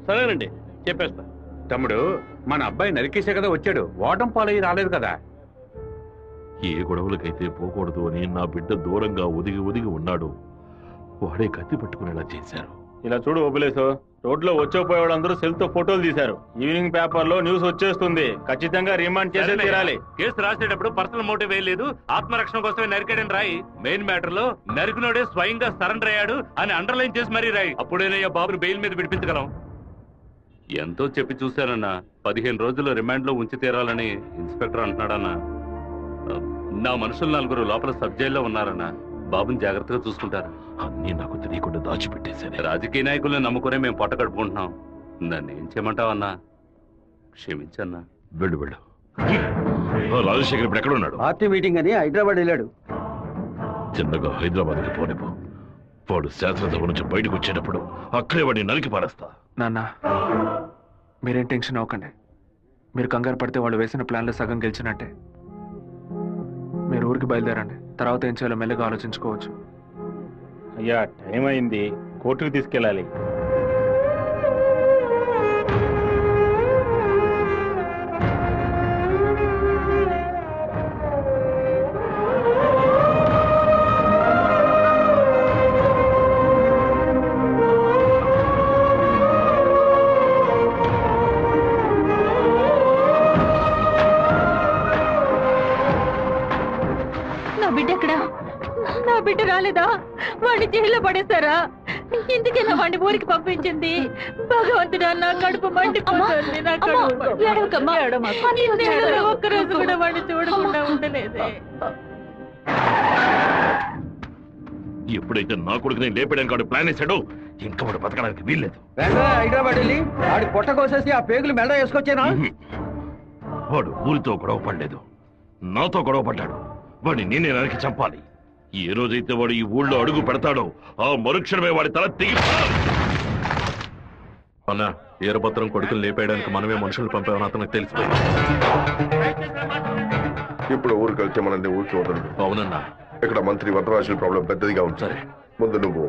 సరేనండి, చెప్పేస్తా. తమ్ముడు, మన అబ్బాయి నరికేసే కదా వచ్చాడు, ఓటం పాలయ్యి రాలేదు కదా. ఏ గొడవలకైతే పోకూడదు అని నా బిడ్డ దూరంగా ఒదిగి ఒదిగి ఉన్నాడు, వాడే కత్తి పట్టుకునేలా చేశారు. ఇలా చూడు ఓబులేసు, రోడ్లో వచ్చేపోయేవాళ్ళందరూ సెల్ తో ఫోటోలు తీశారు. ఈవినింగ్ పేపర్ లో న్యూస్ వచ్చేస్తుంది. ఖచ్చితంగా రిమాండ్ చేసే తీరాలి. కేసు రాసేటప్పుడు పర్సనల్ మోటివ్ వేయలేదు, ఆత్మరక్షణ కోసమే నరికాడని రాయి. మెయిన్ మ్యాటర్ లో నరికినోడే స్వయంగా సరెండర్ అయ్యాడు అని అండర్లైన్ చేసి మరీ రాయి. అప్పుడేనయ్యా బాబుని బెయిల్ మీద విడిపించగలం. ఎంతో చెప్పి చూశానన్నా, 15 రోజులు రిమాండ్ లో ఉంచి తీరాలని ఇన్స్పెక్టర్ అంటున్నాడన్నా. నా మనుషులు 4 లోపల సబ్ జైల్లో ఉన్నారన్నా. బాబుని జాగ్రత్తగా చూసుకుంటారు. అన్నీ నాకు తెలియకుండా దాచిపెట్టేశాను. రాజకీయ నాయకుల్ని నమ్ముకునే మేము పొట్ట కడుపుకుంటున్నాం. నన్ను ఏం చేయమంటావన్నా? క్షమించన్నా. వెళ్ళు వెళ్ళు. రాజశేఖర్ ఇప్పుడు ఎక్కడ ఉన్నాడు? పార్టీ మీటింగ్ అని హైదరాబాద్ వెళ్ళాడు. చిన్నగా హైదరాబాద్కి పోనిపో. వాడు శాస్త్రసభ నుంచి బయటకు వచ్చేటప్పుడు అక్కడే వాడిని నరికి పారేస్తా. నాన్న, మీరేం టెన్షన్ అవ్వకండి. మీరు కంగారు పడితే వాళ్ళు వేసిన ప్లాన్లో సగం గెలిచినట్టే. మీరు ఊరికి బయలుదేరండి, తర్వాత ఏం చేయాలో మెల్లగా ఆలోచించుకోవచ్చు. అయ్యా, టైం అయింది, కోర్టుకు తీసుకెళ్ళాలి. నా బిడ్డ రాలేదా? వాడిని జైల్లో పడేస్తారా? ఇందుకేనా వాడిని ఊరికి పంపించింది? భగవంతుడా, నా కడుపు మండిపోతుంది. ఒక్కరోజు కూడా వాడిని చూడకుండా ఉండలేదే. ఎప్పుడైతే నా కొడుకుని లేపడానికి వాడు ప్లాన్ వేశాడో ఇంకా వాడు బతకడానికి వీల్లేదు. హైదరాబాద్ వెళ్ళి వాడి పొట్ట కోసేసి ఆ పేగులు మెడ వేసుకొచ్చేనా? వాడు ఊరితో గొడవ పడలేదు, నాతో గొడవ పడ్డాడు. వాడిని నేనే నరికి చంపాలి. ఏ రోజైతే వాడు ఈ ఊళ్ళో అడుగు పెడతాడో ఆ మరుక్షణమే వాడి తల తెగి. అన్నా, ఈరభద్రం కొడుకులు లేపేయడానికి మనమే మనుషులు పంపామని అతనికి తెలిసిపోయింది. ఇప్పుడు ఊరికి వెళ్తే మనల్ని ఊరికి వదలడు. అవునన్నా. ఇక్కడ మంత్రి వరదరాజుల ప్రాబ్లం పెద్దదిగా ఉంది. సరే, ముందు నువ్వు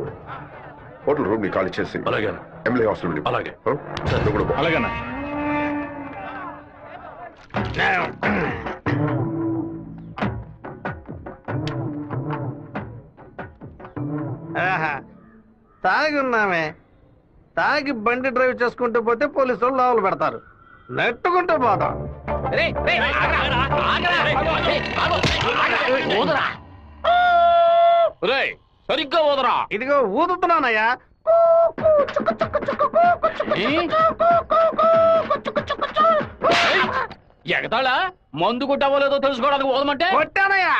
హోటల్ రూమ్ ని ఖాళీ చేసి అలాగే ఎమ్మెల్యే హాస్టల్. అలాగే అలాగేనా? తాగి ఉన్నామే, తాగి బండి డ్రైవ్ చేసుకుంటూ పోతే పోలీసు వాళ్ళు లోపల పెడతారు. నెట్టుకుంటూ పోతాం. సరిగ్గా ఊదరా. ఇదిగో ఊదుతున్నానయ్యా. ఎగతాళా? మందు కొట్టవలేదో తెలుసుకోవడానికి ఊదమంటే కొట్టానయ్యా.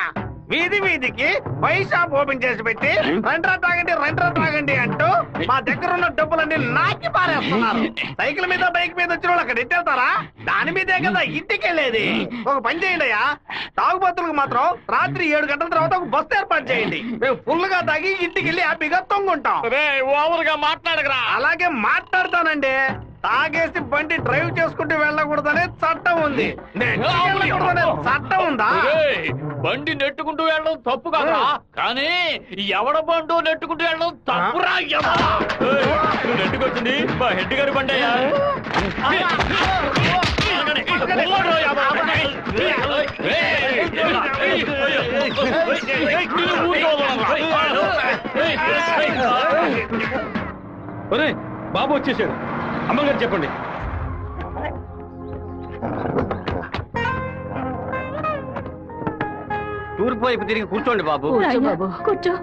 వీధి వీధికి వైషాప్ ఓపెన్ చేసి పెట్టి రెండ్రా తాగండి అంటూ మా దగ్గర ఉన్న డబ్బులన్నీ నాకి పారేస్తున్నారు. సైకిల్ మీద బైక్ మీద వచ్చిన వాళ్ళు అక్కడ ఎట్టేళ్తారా? దాని మీదే కదా ఇంటికి వెళ్ళేది. ఒక పని చేయండి అయ్యా, తాగుబోతులకు మాత్రం రాత్రి 7 గంటల తర్వాత ఒక బస్సు ఏర్పాటు చేయండి. మేము ఫుల్ గా తాగి ఇంటికి వెళ్ళి హ్యాపీగా తొంగుంటాం. ఓవర్గా మాట్లాడగరా. అలాగే మాట్లాడతానండి. తాగేసి బండి డ్రైవ్ చేసుకుంటూ వెళ్ళకూడదనే చట్టం ఉంది. చట్టం ఉందా? బండి నెట్టుకుంటూ వెళ్ళడం తప్పు కదా, కానీ ఎవడ బండు నెట్టుకుంటూ వెళ్ళడం తప్పురా. నువ్వు నెట్టుకొచ్చింది మా హెడ్ గారి బండి అయ్యా. బాబు వచ్చేసాడు. అమ్మగారు చెప్పండి. తూర్పు వైపు తిరిగి కూర్చోండి బాబు. కూర్చో.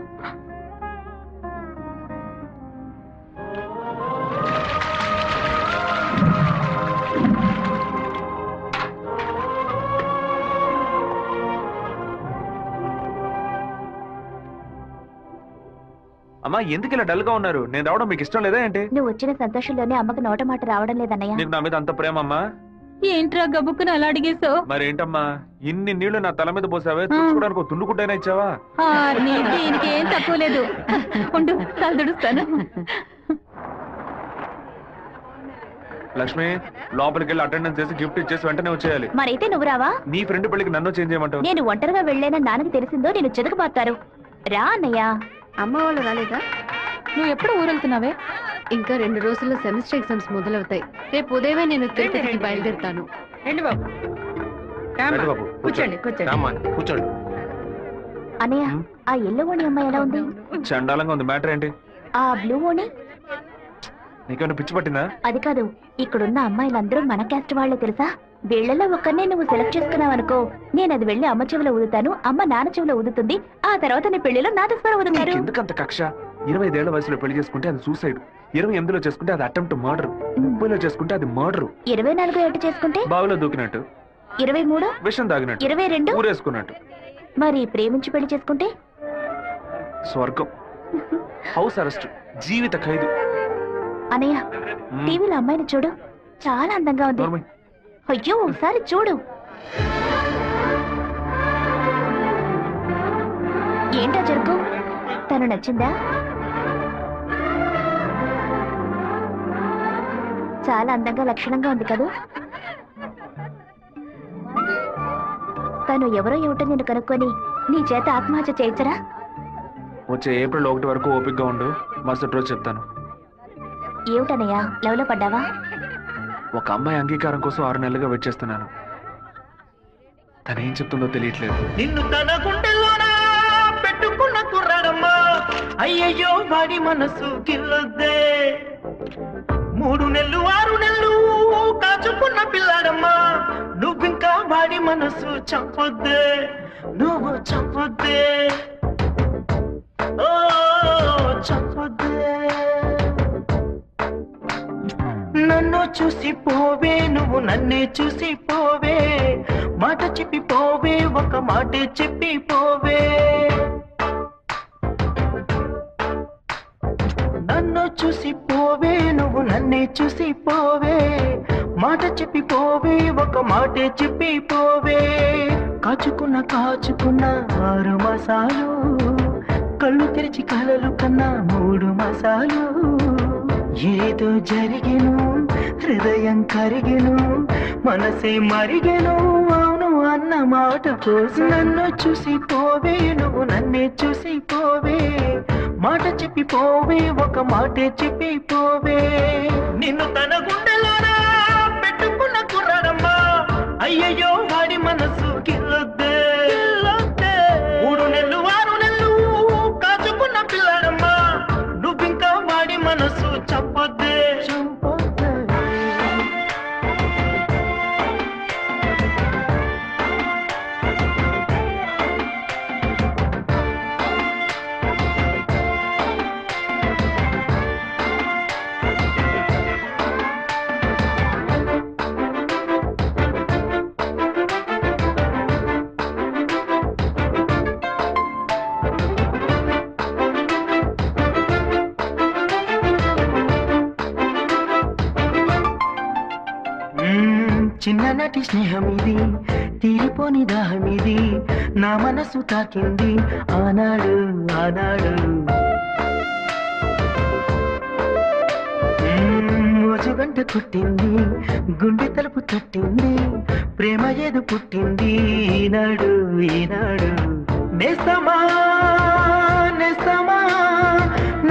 అమ్మా, ఎందుకు ఇలా డల్ గా ఉన్నారు? నేను రావడం మీకు ఇష్టం లేదా ఏంటి? నువ్వు వచ్చిన సంతోషంలోనే అమ్మకు నోట మాట రావడం లేదన్నయ్య. నీకు నా మీద అంత ప్రేమ అమ్మా? ఏంట్రా గబుక్కుని అలా అడిగేశావు? మరేంటమ్మా, ఇన్ని నీళ్లు నా తల మీద పోసావే, చూసుకోవడానికి తుండుకుంటైనా ఇచ్చావా? దీనికి ఏం తక్కువ లేదు. ఉండు, తలదుడుస్తాను. లక్ష్మి, లోపలికి వెళ్ళి అటెండెన్స్ చేసి గిఫ్ట్ ఇచ్చేసి వెంటనే వచ్చేయాలి. మరైతే నువ్వు రావా? నీ ఫ్రెండ్ పెళ్లికి నన్ను చేంజ్ చేయమంటావు? నేను ఒంటరిగా వెళ్ళేనని నాన్నకి తెలిసిందో నేను చెదకుపోతారు. రా అన్నయ్య. అమ్మ వాళ్ళు రాలేదా? నువ్వు ఎప్పుడు ఊరెళ్తున్నావే? ఇంకా 2 రోజుల్లో సెమిస్టర్ ఎగ్జామ్స్ మొదలవుతాయి. రేపు ఉదయమే నేను తిరుపతికి బయలుదేరుతాను. రండి బాబు. కూర్చోండి కూర్చోండి. అన్నయ్య, ఆ ఎల్లో ఓణి అమ్మాయి ఎలా ఉంది? చండాలంగా ఉంది. మ్యాటర్ ఏంటి? ఆ బ్లూ ఓణి నీకేమైనా పిచ్చి పట్టిందా? అది కాదు, ఇక్కడున్న అమ్మాయిలందరూ మన క్యాస్ట్ వాళ్లే తెలుసా? వీళ్లలో ఒక్కరినే నువ్వు సెలెక్ట్ చేసుకున్నావు అనుకో, నేను అది వెళ్లి అమ్మ చెవిలో ఊదుతాను, అమ్మ నాన్న చెవిలో ఊదుతుంది, ఆ తర్వాత నీ పెళ్లిలో నాదస్వరం ఊదుతారు. ఎందుకంత కక్ష? 25 ఏళ్ల వయసులో పెళ్లి చేసుకుంటే అది సూసైడ్, 28లో చేసుకుంటే అది అటెంప్ట్ మర్డర్, 30లో చేసుకుంటే అది మర్డర్, 24 ఏట చేసుకుంటే బావిలో దూకినట్టు, 23 విషం తాగినట్టు, 22 ఊరేసుకున్నట్టు, మరి ప్రేమించి పెళ్లి చేసుకుంటే స్వర్గం, హౌస్ అరెస్ట్, జీవిత ఖైదు. అనయ్య, టీవీలో అమ్మాయిని చూడు, చాలా అందంగా ఉంది. అయ్యో, ఒకసారి చూడు. ఏంటా జరుగు? తను నచ్చిందా? చాలా అందంగా లక్షణంగా ఉంది కదూ. తను ఎవరో ఏమిటో నేను కనుక్కొని నీ చేత ఆత్మహత్య చేయించరా? వచ్చే ఏప్రిల్ 1 వరకు ఓపికగా ఉండు, మరుసటి రోజు చెప్తాను. ఏమిటనయ్యా, లవ్లో పడ్డావా? ఒక అమ్మాయి అంగీకారం కోసం 6 నెలలుగా వెయిట్ చేస్తున్నాను. తనేం చెప్తుందో తెలియట్లేదు. నిన్ను తన గుండెల్లోనా పెట్టుకున్న కుర్రాడమ్మా, అయ్యయ్యో వాడి మనసు గిల్లొద్దే. 3 నెలలు 6 నెలలు కాచుకున్న పిల్లాడమ్మా, నువ్వింకా వాడి మనసు చంపొద్దే, నువ్వు చంపొద్దే, ఓ చంపొద్దే. నన్ను చూసి పోవే, నువ్వు నన్నే చూసి పోవే, మాట చెప్పి పోవే, ఒక మాటే చెప్పి పోవే. నన్ను చూసి పోవే, నువ్వు నన్నే చూసి పోవే, మాట చెప్పి పోవే, ఒక మాటే చెప్పి పోవే. కాచుకున్న 6 మాసాలు, కళ్ళు తెరిచి కలలు కన్నా 3 మాసాలు. ఏదో జరిగెను, హృదయం కరిగెను, మనసే మరిగెను, అవును అన్న మాట కోసం. నన్ను చూసి పోవే, నువ్వు నన్నే చూసి పోవే, మాట చెప్పి పోవే, ఒక మాటే చెప్పి పోవే. నిన్ను తన గుండెలోనా పెట్టుకున్న కుర్రాడమ్మా, అయ్యయ్యో వాడి మనసు గిల్లొద్దే. 3 నెలలు 6 నెలలు కాచుకున్న పిల్లాడమ్మా, నువ్వింకా వాడి మనసు చంపొద్దే. చిన్ననాటి స్నేహమిది, తీరిపోని దాహమిది, నా మనసు తాకింది ఆనాడు ఆనాడు. మోజుగంట కొట్టింది, గుండె తలుపు తట్టింది, ప్రేమ ఏదో పుట్టింది ఈనాడు ఈనాడు. నేస్తమా నేస్తమా,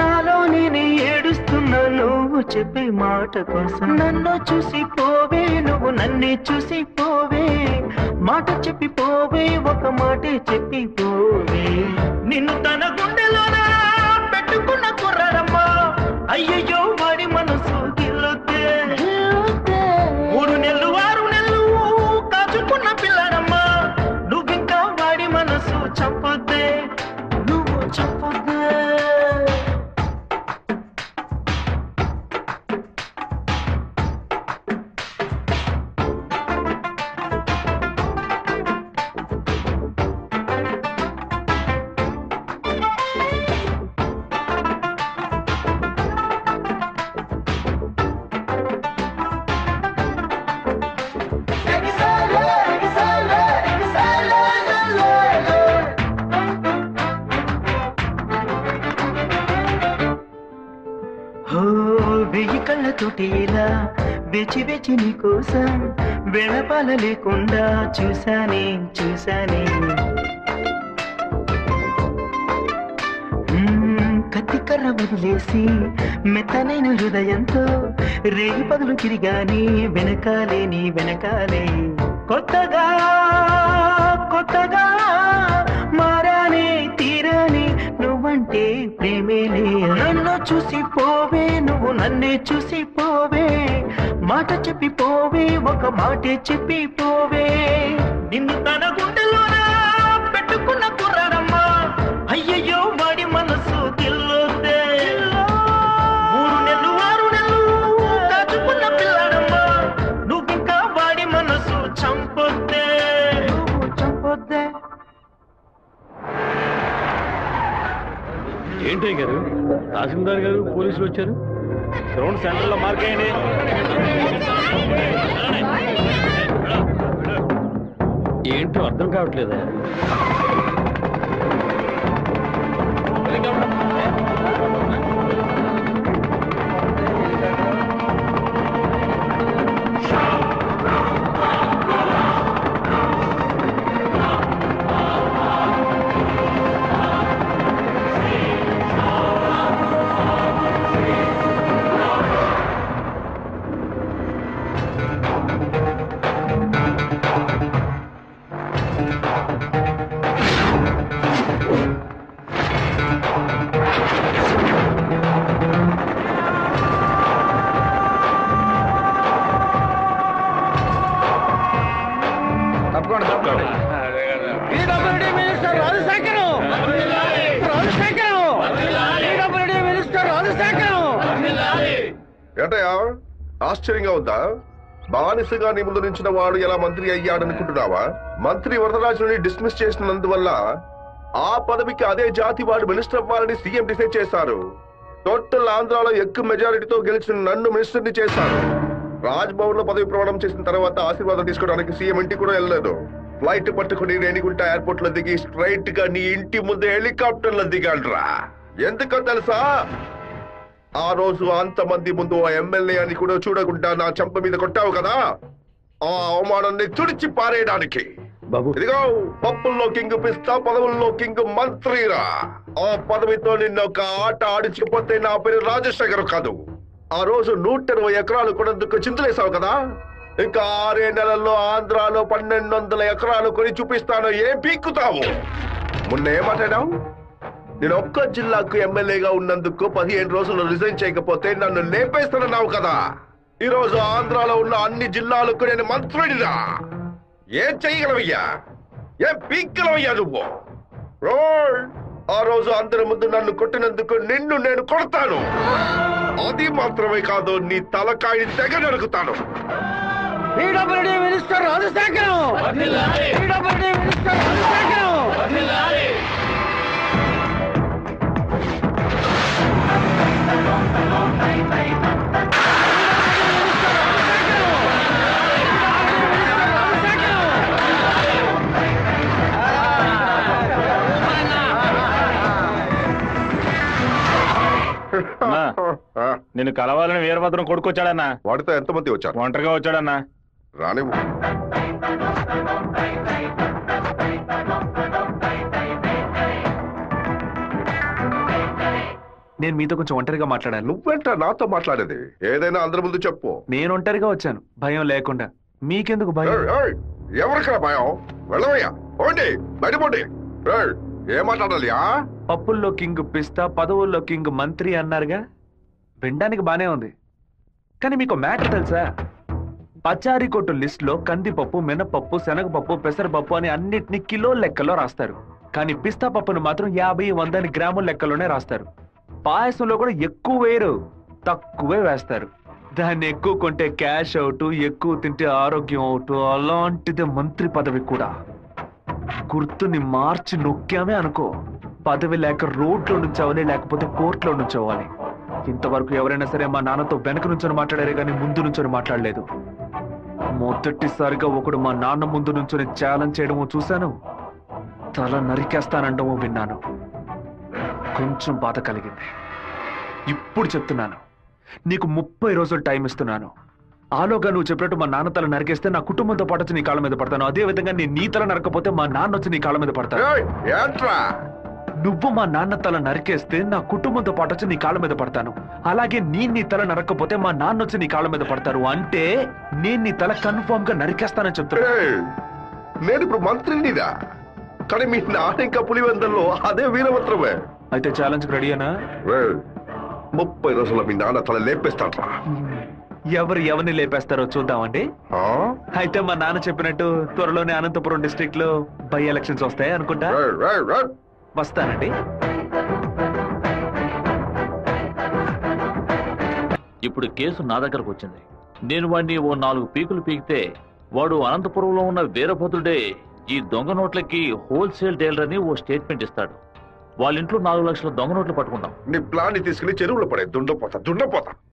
నాలో నేను ఏడుస్తున్నా నువ్వు చెప్పే మాట కోసం. నన్ను చూసి పోవే, నువ్వు నన్నే చూసి పోవే, మాట చెప్పి పోవే, ఒక మాటే చెప్పి పోవే. నిన్ను తన గుండెలోనా పెట్టుకున్న కుర్రాడమ్మా, అయ్యయ్యో వాడి మనసు గిల్లొద్దే. 3 నెలలు 6 నెలలు కాచుకున్న పిల్లాడమ్మా, నువ్వింకా వాడి మనసు చంపొద్దే, నువ్వు చంపొద్దే. కళ్ళతోటి ఇలా వేచి వేచి నీ కోసం వెళపాల లేకుండా చూసానే చూసానే. కత్తి నిక్కర వదిలేసి మెత్తనైన హృదయంతో రేగి పదులు తిరిగాని వెనకాలే నీ వెనకాలే కొత్తగా కొత్తగా మారానే తీరానే నువ్వంటే ప్రేమేలే నన్ను చూసి పోవే నువ్వు నన్నే చూసి పోవే మాట చెప్పి పోవే ఒక మాటే చెప్పి పోవే నిన్ను తన గుండెలోనా పెట్టుకున్న కుర్రాడమ్మా అయ్యయ్యో వాడి మనసు గిల్లొద్దే 3 నెలలు 6 నెలలు దాచుకున్న పిల్లాడమ్మా నువ్వింకా వాడి మనసు చంపొద్దే చంపొద్దే. ఏంటయ్య గారు తహసీల్దార్ గారు పోలీసులు వచ్చారు గ్రౌండ్ సెంటర్ లో మార్క్ అయ్యండి ఏంటో అర్థం కావట్లేదా ఏంటయ్యా ఆశ్చర్యంగా ఉందా? బానిసగా నీ ముందు నించిన వాడు ఎలా మంత్రి అయ్యాడనుకుంటున్నావా? మంత్రి వరదరాజుని డిస్మిస్ చేసినందువల్ల ఆ పదవికి అదే జాతి వాడు మినిస్టర్ అవ్వాలని సీఎం డిసైడ్ చేశారు. టోటల్ ఆంధ్రాలో ఎక్కువ మెజారిటీతో గెలిచిన నన్ను మినిస్టర్ని చేశారు. రాజ్ భవన్ లో పదవి ప్రమాణం చేసిన తర్వాత ఆశీర్వాదం తీసుకోవడానికి సీఎం ఇంటికి కూడా వెళ్ళలేదు. ఫ్లైట్ పట్టుకుని రేణిగుంట ఎయిర్పోర్ట్ లో దిగి స్ట్రైట్ గా నీ ఇంటి ముందు హెలికాప్టర్ లో దిగాడ్రా. ఎందుకో తెలుసా? ఆ రోజు అంతమంది ముందు ఆ ఎమ్మెల్యే అని కూడా చూడకుండా నా చెంప మీద కొట్టావు కదా, ఆ అవమానాన్ని తుడిచి పారేయడానికి. ఇదిగో పప్పుల్లో కింగ్ పిస్తా, పదవుల్లో కింగ్ మంత్రిరా. ఆ పదవితో నిన్న ఒక ఆట ఆడించకపోతే నా పేరు రాజశేఖర్ కాదు. ఆ రోజు 120 ఎకరాలు కొనేందుకు చింతలేసావు కదా, ఇంకా 6 నెలల్లో ఆంధ్రాలో 1200 ఎకరాలు కొని చూపిస్తాను. ఏం పీక్కుతావు? మొన్న ఏం మాట్లాడావు? నేను ఒక్క జిల్లాకు ఎమ్మెల్యేగా ఉన్నందుకు 15 రోజులు రిజైన్ చేయకపోతే నన్ను లేపేస్తానన్నావు కదా. ఈ రోజు ఆంధ్రాలో ఉన్న అన్ని జిల్లాలకు నేను మంత్రుడిరా. ఏం చెయ్యగలవయ్యా? ఏం పీక్కలవయ్యా నువ్వు? ఆ రోజు అందరి ముందు నన్ను కొట్టినందుకు నిన్ను నేను కొడతాను. అది మాత్రమే కాదు, నీ తలకాయ తెగ నరుకుతాను. మినిస్టర్ రాజశేఖరం నిన్ను కలవాలని వీరభద్రం కొడుకొచ్చాడన్నా. వాడితో ఎంతమంది వచ్చారు? ఒంటరిగా వచ్చాడన్నా. రానివ్వు. నేను మీతో కొంచెం ఒంటరిగా మాట్లాడాను. నువ్వేంట నాతో మాట్లాడేది? ఏదైనా అందరి ముందు చెప్పు. నేను ఒంటరిగా వచ్చాను, భయం లేకుండా. మీకెందుకు భయం? ఎవరికరా భయం? వెళ్ళవయ్యా, పోండి, బయటపోండి. ఏం మాట్లాడాలి? పప్పుల్లో కింగ్ పిస్తా, పదవుల్లో కింగ్ మంత్రి అన్నారుగా. వినడానికి బానే ఉంది, కానీ మీకు మ్యాటర్ తెలుసా? పచారీ కొట్టు లిస్ట్ లో కందిపప్పు, మినపప్పు, శనగపప్పు, పెసరపప్పు అని అన్నిటినీ కిలో లెక్కలో రాస్తారు. కానీ పిస్తా పప్పును మాత్రం 50-100 గ్రాముల లెక్కలోనే రాస్తారు. పాయసంలో కూడా ఎక్కువ వేయరు, తక్కువే వేస్తారు. దాన్ని ఎక్కువ కొంటే క్యాష్ అవుట్, ఎక్కువ తింటే ఆరోగ్యం అవుట్. అలాంటిది మంత్రి పదవి కూడా. గుర్తుని మార్చి నొక్కామే అనుకో, పదవి లేక రోడ్లో నుంచోవాలి, లేకపోతే కోర్టులో నుంచోవాలి. ఇంతవరకు ఎవరైనా సరే మా నాన్నతో వెనక నుంచొని మాట్లాడారే కానీ ముందు నుంచొని మాట్లాడలేదు. మొదటిసారిగా ఒకడు మా నాన్న ముందు నుంచొని ఛాలెంజ్ చేయడమో చూశాను, తల నరికేస్తానండమో విన్నాను. కొంచెం బాధ కలిగింది. ఇప్పుడు చెప్తున్నాను, నీకు 30 రోజులు టైం ఇస్తున్నాను. ఆలోగా నువ్వు చెప్పినట్టు మా నాన్న తల నరికేస్తే నా కుటుంబంతో పాటు వచ్చి నీ కాళ్ళ మీద పడతాను. అదే విధంగా నీ తల నరకపోతే మా నాన్న వచ్చి నీ కాళ్ళ మీద పడతాను. నువ్వు మా నాన్న తల నరికేస్తే నా కుటుంబంతో పాటు వచ్చి నీ కాళ్ళ మీద పడతాను. అలాగే నీ తల నరకపోతే మా నాన్న వచ్చి నీ కాళ్ళ మీద పడతారు. అంటే నేను నీ తల కన్ఫర్మ్ గా నరికేస్తానని చెప్తున్నా. నేను ఇప్పుడు మంత్రినిరా, కానీ మీ నాన్న ఇంకా పులివెందల్లో అదే వీరభద్రమే. అయితే ఛాలెంజ్ రెడీనా? 30 రోజుల్లో మీ నాన్న తల లేపేస్తాడ్రా. ఎవరిని లేపేస్తారో చూద్దామండి. అయితే మా నాన్న చెప్పినట్టు త్వరలోనే అనంతపురం డిస్ట్రిక్ట్ లో బై ఎలక్షన్స్ వస్తాయి అనుకుంటా. వస్తానండి. ఇప్పుడు కేసు నా దగ్గరకు వచ్చింది. నేను వాడిని ఓ 4 పీకులు పీకితే వాడు అనంతపురంలో ఉన్న వీరభద్రుడే ఈ దొంగ నోట్లకి హోల్సేల్ డీలర్ అని ఓ స్టేట్మెంట్ ఇస్తాడు. వాళ్ళ ఇంట్లో 4 లక్షల దొంగ నోట్లు పట్టుకుంటాం. నీ ప్లాన్ తీసుకుని చెరువులో పడే దుండపోతా.